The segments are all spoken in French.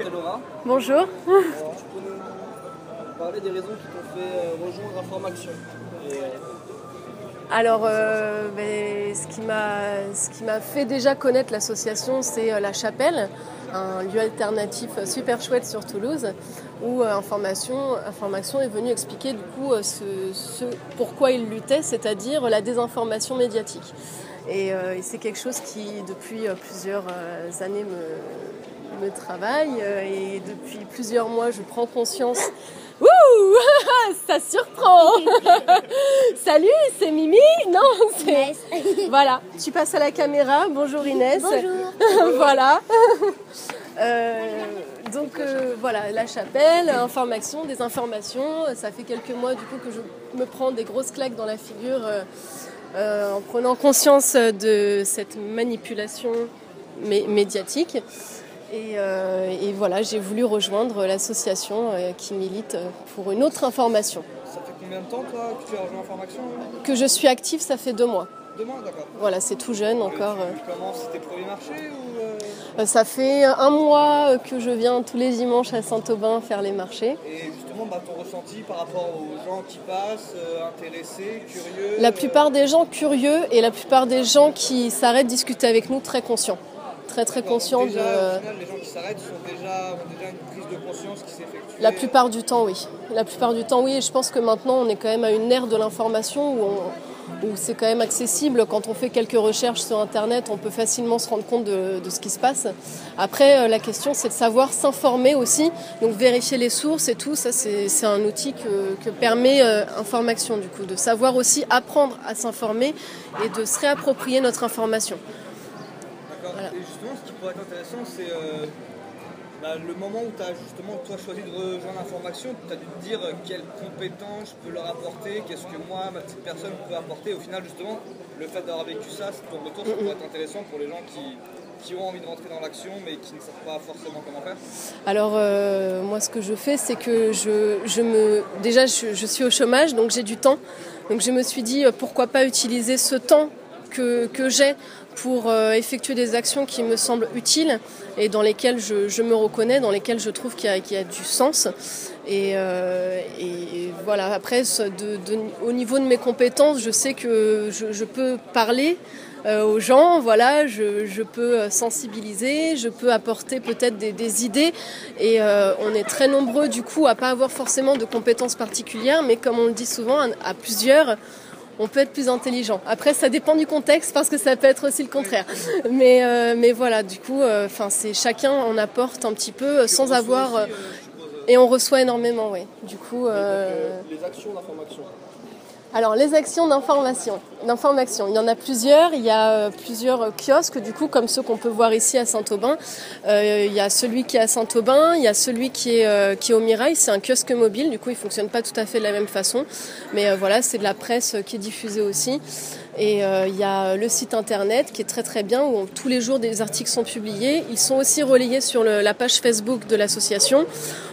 rencontrer Laura. Bonjour. Alors, tu peux nous parler des raisons qui t'ont fait rejoindre Informaction Alors, ce qui m'a fait déjà connaître l'association, c'est La Chapelle, un lieu alternatif super chouette sur Toulouse, où Information est venu expliquer du coup ce pourquoi il luttait, c'est-à-dire la désinformation médiatique. Et c'est quelque chose qui, depuis plusieurs années, me travaille. Et depuis plusieurs mois, je prends conscience. Ouh, ça surprend. Salut, c'est Mimi. Non, c'est Inès. Voilà, tu passes à la caméra. Bonjour Inès. Bonjour. Voilà. Voilà, La Chapelle, Information, des informations. Ça fait quelques mois du coup que je me prends des grosses claques dans la figure en prenant conscience de cette manipulation médiatique. Et voilà, j'ai voulu rejoindre l'association qui milite pour une autre information. Ça fait combien de temps toi que tu as rejoint Information Que je suis active, ça fait 2 mois. 2 mois, d'accord. Voilà, c'est tout jeune encore. Tu commences tes premiers marchés ou Ça fait 1 mois que je viens tous les dimanches à Saint-Aubin faire les marchés. Et justement, ton ressenti par rapport aux gens qui passent, intéressés, curieux La plupart des gens curieux et la plupart des gens qui s'arrêtent discuter avec nous très conscients. Très conscients déjà, de... Au final, les gens qui s'arrêtent ont déjà une prise de conscience qui s'effectue. La plupart du temps, oui. La plupart du temps, oui. Et je pense que maintenant, on est quand même à une ère de l'information où c'est quand même accessible. Quand on fait quelques recherches sur Internet, on peut facilement se rendre compte de ce qui se passe. Après, la question, c'est de savoir s'informer aussi. Donc, vérifier les sources et tout, ça, c'est un outil que permet Information, du coup. De savoir aussi apprendre à s'informer et de se réapproprier notre information. D'accord. Voilà. Et justement, ce qui pourrait être intéressant, c'est le moment où tu as justement toi choisi de rejoindre Information, tu as dû te dire quelles compétences je peux leur apporter, qu'est-ce que moi, ma petite personne, peut apporter. Au final, justement, le fait d'avoir vécu ça, ton retour, ça pourrait être intéressant pour les gens qui ont envie de rentrer dans l'action, mais qui ne savent pas forcément comment faire. Alors, moi, ce que je fais, c'est que déjà, je suis au chômage, donc j'ai du temps. Donc, je me suis dit, pourquoi pas utiliser ce temps que j'ai pour effectuer des actions qui me semblent utiles et dans lesquelles je me reconnais, dans lesquelles je trouve qu'il y a du sens. Et voilà, après, au niveau de mes compétences, je sais que je peux parler aux gens, voilà, je peux sensibiliser, je peux apporter peut-être des idées. Et on est très nombreux, du coup, à pas avoir forcément de compétences particulières, mais comme on le dit souvent, à plusieurs, on peut être plus intelligent. Après, ça dépend du contexte parce que ça peut être aussi le contraire. Mais voilà, du coup, c'est chacun en apporte un petit peu sans avoir... et on reçoit énormément, oui. Du coup... Les actions d'Information. Alors, les actions d'information, il y en a plusieurs. Il y a plusieurs kiosques, du coup, comme ceux qu'on peut voir ici à Saint-Aubin. Il y a celui qui est à Saint-Aubin, il y a celui qui est au Mirail. C'est un kiosque mobile, du coup, il ne fonctionne pas tout à fait de la même façon. Mais voilà, c'est de la presse qui est diffusée aussi. Et il y a le site internet qui est très très bien, où tous les jours des articles sont publiés. Ils sont aussi relayés sur la page Facebook de l'association.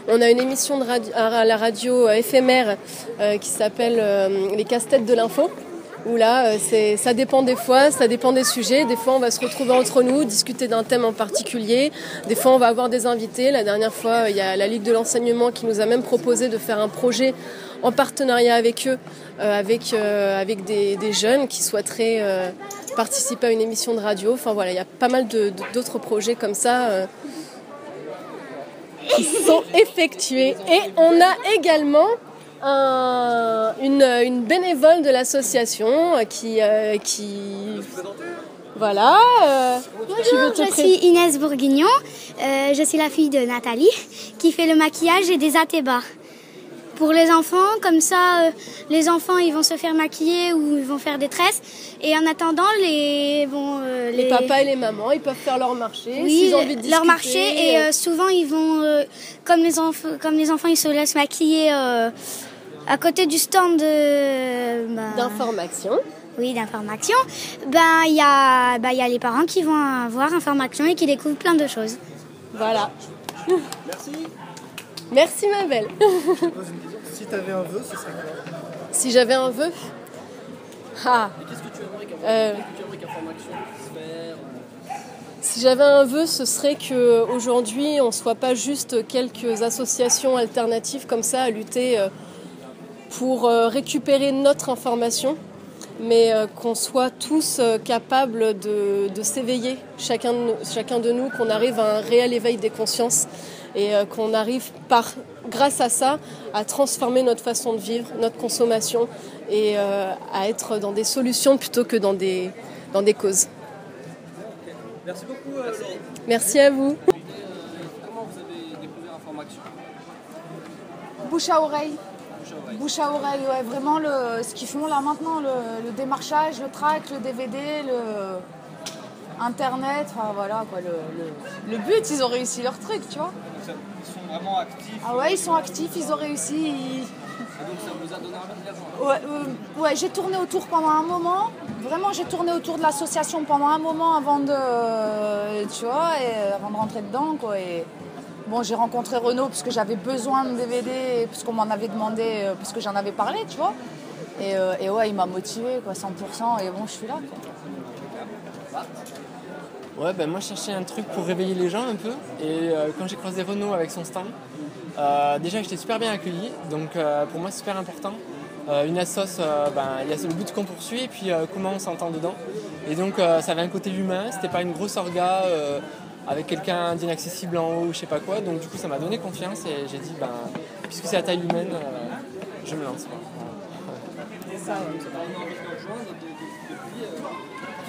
On a une émission à la radio éphémère qui s'appelle Les casse-têtes de l'info, où là, ça dépend des fois, ça dépend des sujets. Des fois, on va se retrouver entre nous, discuter d'un thème en particulier. Des fois, on va avoir des invités. La dernière fois, il y a la Ligue de l'enseignement qui nous a même proposé de faire un projet en partenariat avec eux, avec des jeunes qui souhaiteraient participer à une émission de radio. Enfin voilà, il y a pas mal d'autres projets comme ça qui sont effectués. Et on a également une bénévole de l'association qui voilà. Bonjour, je suis Inès Bourguignon. Je suis la fille de Nathalie qui fait le maquillage et des atébas. Pour les enfants, comme ça, les enfants ils vont se faire maquiller ou ils vont faire des tresses. Et en attendant, les papas et les mamans, ils peuvent faire leur marché. Oui, s'ils ont envie de discuter. Leur marché. Et souvent, ils vont, comme les enfants, ils se laissent maquiller à côté du stand d'information. Oui, d'information. Il y a les parents qui vont voir Information et qui découvrent plein de choses. Voilà. Merci. Merci ma belle. Je te pose une question. Si tu avais un vœu, ce serait quoi? Si j'avais un vœu? Et qu'est-ce que tu aimerais qu'Information se faire? Si j'avais un vœu, ce serait qu'aujourd'hui, on ne soit pas juste quelques associations alternatives comme ça à lutter pour récupérer notre information, mais qu'on soit tous capables de s'éveiller, chacun de nous, qu'on arrive à un réel éveil des consciences et qu'on arrive grâce à ça à transformer notre façon de vivre, notre consommation et à être dans des solutions plutôt que dans des causes. Merci beaucoup, Laurie. Merci à vous. Comment vous avez découvert Informaction? Bouche à oreille. Bouche à oreille, ouais, vraiment ce qu'ils font là maintenant, le démarchage, le track, le DVD, Internet, enfin voilà quoi, le but, ils ont réussi leur truc, tu vois. Ils sont vraiment actifs. Ah ouais, ils sont actifs, ils ont réussi. Et donc ça vous a donné envie de les rejoindre? Ouais, j'ai tourné autour pendant un moment. Vraiment, j'ai tourné autour de l'association pendant un moment avant de rentrer dedans, quoi. Et bon, j'ai rencontré Renaud parce que j'avais besoin de DVD, parce qu'on m'en avait demandé, parce que j'en avais parlé, tu vois. Et ouais, il m'a motivé, quoi, 100%. Et bon, je suis là, quoi. Ouais, ben moi je cherchais un truc pour réveiller les gens un peu. Et quand j'ai croisé Renaud avec son stand, déjà j'étais super bien accueilli. Donc pour moi c'est super important. Une assos, il y a le but qu'on poursuit et puis comment on s'entend dedans. Et donc ça avait un côté humain, c'était pas une grosse orga avec quelqu'un d'inaccessible en haut ou je sais pas quoi. Donc du coup ça m'a donné confiance et j'ai dit puisque c'est à taille humaine, je me lance. Quoi. Et ça, vous avez vraiment envie de nous rejoindre depuis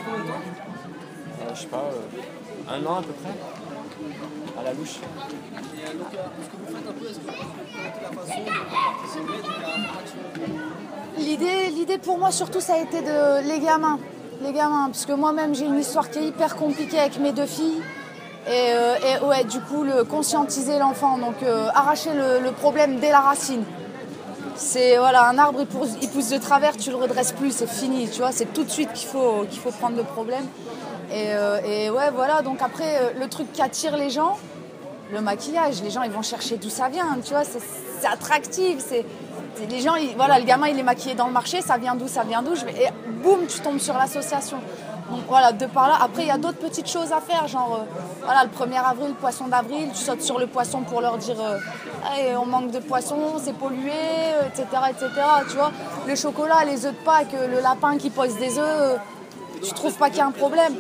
combien de temps? Je sais pas, un an à peu près, à la louche. Et donc, ce que vous faites un peu, est-ce que vous connaissez la façon de participer à Information? L'idée pour moi surtout ça a été les gamins, parce que moi-même j'ai une histoire qui est hyper compliquée avec mes deux filles et ouais, du coup conscientiser l'enfant, donc arracher le problème dès la racine. C'est voilà, un arbre il pousse de travers, tu le redresses plus, c'est fini, tu vois, c'est tout de suite qu'il faut prendre le problème. Et ouais, voilà, donc après le truc qui attire les gens, le maquillage, les gens ils vont chercher d'où ça vient, tu vois, c'est attractif, les gens, voilà, le gamin il est maquillé dans le marché, ça vient d'où, et boum, tu tombes sur l'association. Donc voilà, de par là, après il y a d'autres petites choses à faire, genre voilà, le 1er avril, poisson d'avril, tu sautes sur le poisson pour leur dire hey, on manque de poisson, c'est pollué, etc., tu vois. Le chocolat, les œufs de Pâques, le lapin qui pose des œufs, tu trouves pas qu'il y a un problème?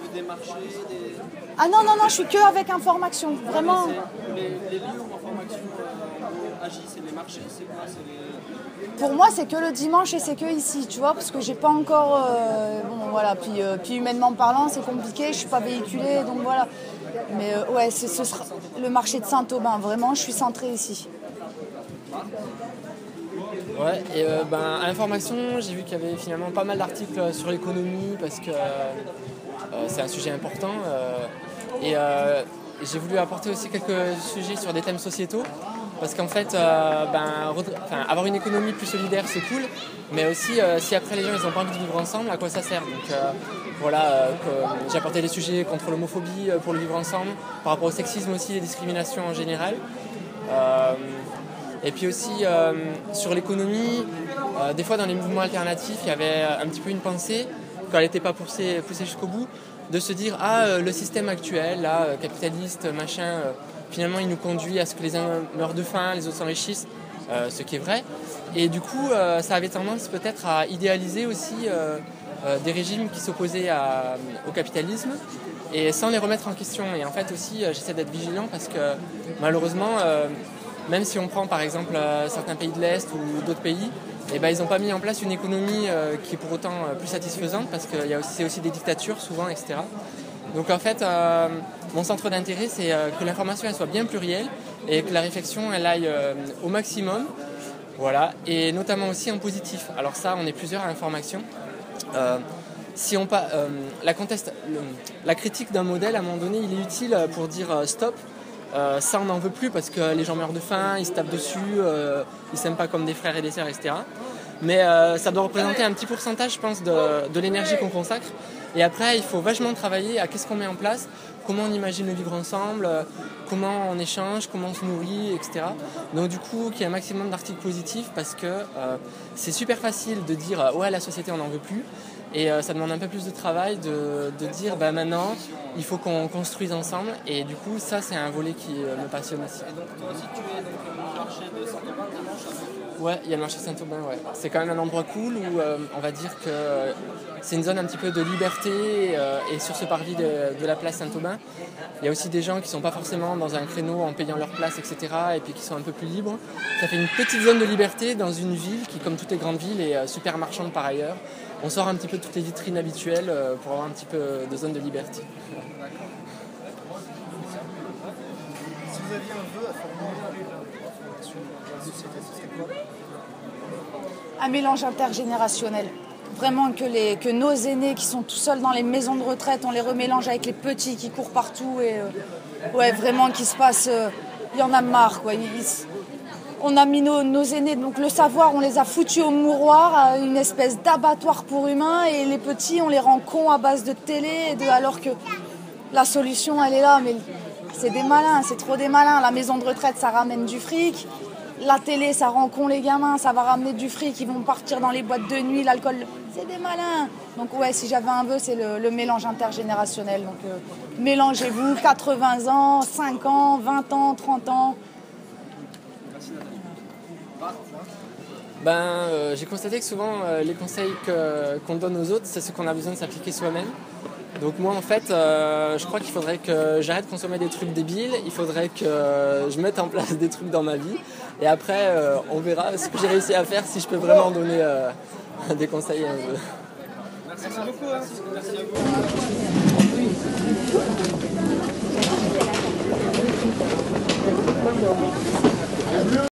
Ah non, je suis que avec Informaction, vraiment. Les lieux où Information agit, c'est les marchés, c'est quoi? Pour moi, c'est que le dimanche et c'est que ici, tu vois, parce que j'ai pas encore... bon, voilà, puis humainement parlant, c'est compliqué, je suis pas véhiculée, donc voilà. Mais ouais, ce sera le marché de Saint-Aubin, vraiment, je suis centrée ici. Ouais, et à Information, j'ai vu qu'il y avait finalement pas mal d'articles sur l'économie, parce que c'est un sujet important. Et j'ai voulu apporter aussi quelques sujets sur des thèmes sociétaux. Parce qu'en fait, avoir une économie plus solidaire, c'est cool, mais aussi si après les gens ils n'ont pas envie de vivre ensemble, à quoi ça sert? Donc j'ai apporté des sujets contre l'homophobie pour le vivre ensemble, par rapport au sexisme aussi, les discriminations en général. Et puis aussi sur l'économie, des fois dans les mouvements alternatifs, il y avait un petit peu une pensée, quand elle n'était pas poussée jusqu'au bout, de se dire le système actuel, là, capitaliste, machin... finalement, il nous conduit à ce que les uns meurent de faim, les autres s'enrichissent, ce qui est vrai. Et du coup, ça avait tendance peut-être à idéaliser aussi des régimes qui s'opposaient au capitalisme et sans les remettre en question. Et en fait aussi, j'essaie d'être vigilant parce que malheureusement, même si on prend par exemple certains pays de l'Est ou d'autres pays, ils n'ont pas mis en place une économie qui est pour autant plus satisfaisante parce que c'est aussi des dictatures souvent, etc. Donc en fait, mon centre d'intérêt, c'est que l'information elle soit bien plurielle et que la réflexion elle aille au maximum, voilà, et notamment aussi en positif. Alors ça, on est plusieurs à Information. La critique d'un modèle, à un moment donné, il est utile pour dire stop. Ça, on n'en veut plus parce que les gens meurent de faim, ils se tapent dessus, ils s'aiment pas comme des frères et des sœurs, etc. Mais ça doit représenter un petit pourcentage, je pense, de l'énergie qu'on consacre. Et après, il faut vachement travailler à qu'est-ce qu'on met en place, comment on imagine le vivre ensemble, comment on échange, comment on se nourrit, etc. Donc du coup, qu'il y ait un maximum d'articles positifs parce que c'est super facile de dire « ouais, la société, on n'en veut plus ». Et ça demande un peu plus de travail de dire maintenant il faut qu'on construise ensemble, et du coup ça c'est un volet qui me passionne aussi. Et donc toi aussi tu es donc, au marché de Saint-Aubin dimanche? Ouais, il y a le marché Saint-Aubin, ouais. C'est quand même un endroit cool où on va dire que c'est une zone un petit peu de liberté, et sur ce parvis de la place Saint-Aubin, il y a aussi des gens qui ne sont pas forcément dans un créneau en payant leur place, etc. et puis qui sont un peu plus libres. Ça fait une petite zone de liberté dans une ville qui, comme toutes les grandes villes, est super marchande par ailleurs. On sort un petit peu de toutes les vitrines habituelles pour avoir un petit peu de zone de liberté. Si vous aviez un vœu à formuler dans la société, ce serait quoi? Un mélange intergénérationnel. Vraiment que nos aînés qui sont tout seuls dans les maisons de retraite, on les remélange avec les petits qui courent partout. Et ouais, vraiment qu'il se passe... Il y en a marre, quoi. On a mis nos aînés, donc le savoir, on les a foutus au mouroir, à une espèce d'abattoir pour humains, et les petits, on les rend cons à base de télé, alors que la solution, elle est là, mais c'est des malins, c'est trop des malins. La maison de retraite, ça ramène du fric, la télé, ça rend cons les gamins, ça va ramener du fric, ils vont partir dans les boîtes de nuit, l'alcool, c'est des malins. Donc ouais, si j'avais un vœu, c'est le mélange intergénérationnel. Donc mélangez-vous, 80 ans, 5 ans, 20 ans, 30 ans. J'ai constaté que souvent les conseils qu'on donne aux autres, c'est ce qu'on a besoin de s'appliquer soi-même. Donc moi en fait, je crois qu'il faudrait que j'arrête de consommer des trucs débiles, il faudrait que je mette en place des trucs dans ma vie, et après on verra ce que j'ai réussi à faire, si je peux vraiment donner des conseils à eux. Merci beaucoup. Merci à vous.